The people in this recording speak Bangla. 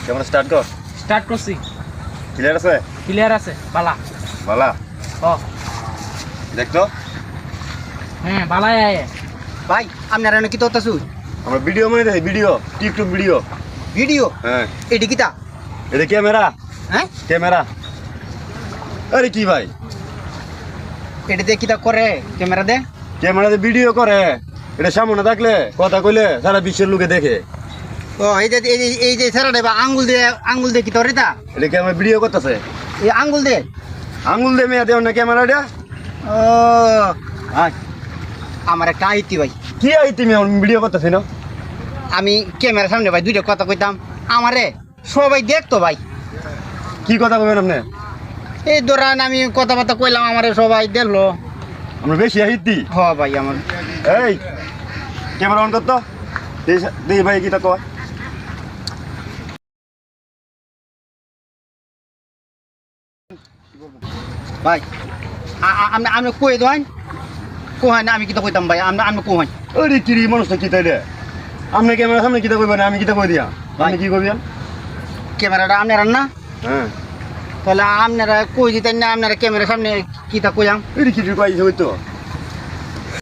কেমন স্টার্ট কর। স্টার্ট করছি। ক্লিয়ার আছে? ক্লিয়ার আছে। বালা বালা ও দেখতো হ্যাঁ বালাই আয় ভাই আপনারা এনে কি করতেছু? আমরা ভিডিও মানে দেখি, ভিডিও টিকটক ভিডিও। ভিডিও? হ্যাঁ এটি কিতা? এটা ক্যামেরা, হ্যাঁ ক্যামেরা। আরে কি ভাই, এটি দিয়ে কিতা করে? ক্যামেরা দে ক্যামেরাতে ভিডিও করে। এটা সামনে থাকলে কথা কইলে সারা বিশ্বের লোকে দেখে। ও এই যে স্যার বা আঙ্গুল দিয়ে কি তোর এটা? এটা ক্যামেরা ভিডিও করতেছে। এই আঙ্গুল দিয়ে আঙুল দিয়ে মেয়ে দেও না ক্যামেরাটা। ও হ্যাঁ আমার একটা আইতি ভাই। কি আই তুমি ভিডিও করতেছি না? আমি ক্যামেরার সামনে ভাই দুইটা কথা কইতাম, আমারে সবাই দেখতো ভাই। কি কথা কইবেন আপনি? এই দৌড়ান আমি কথাবার্তা কইলাম, আমারে সবাই দেখলো। আমরা বেশি আহিতি। হ ভাই আমার এই ক্যামেরা অন করতো দেখি ভাই কিটা কয়। ভাই আমি কই দেন কোহাই না, আমি কিতা কইতাম ভাই, আমি কোহাই। আরে কিরি মানুষটা কি তাই রে? আপনি ক্যামেরা সামনে কিটা কইবেন, আমি কিটা কই দিয়া? আপনি কি কইবেন? ক্যামেরাটা আপনারা না, হ্যাঁ তাহলে আপনারা কই দিতেন না, আপনারা ক্যামেরার সামনে কিতা কইলাম। এই কিরি কইছে হইতো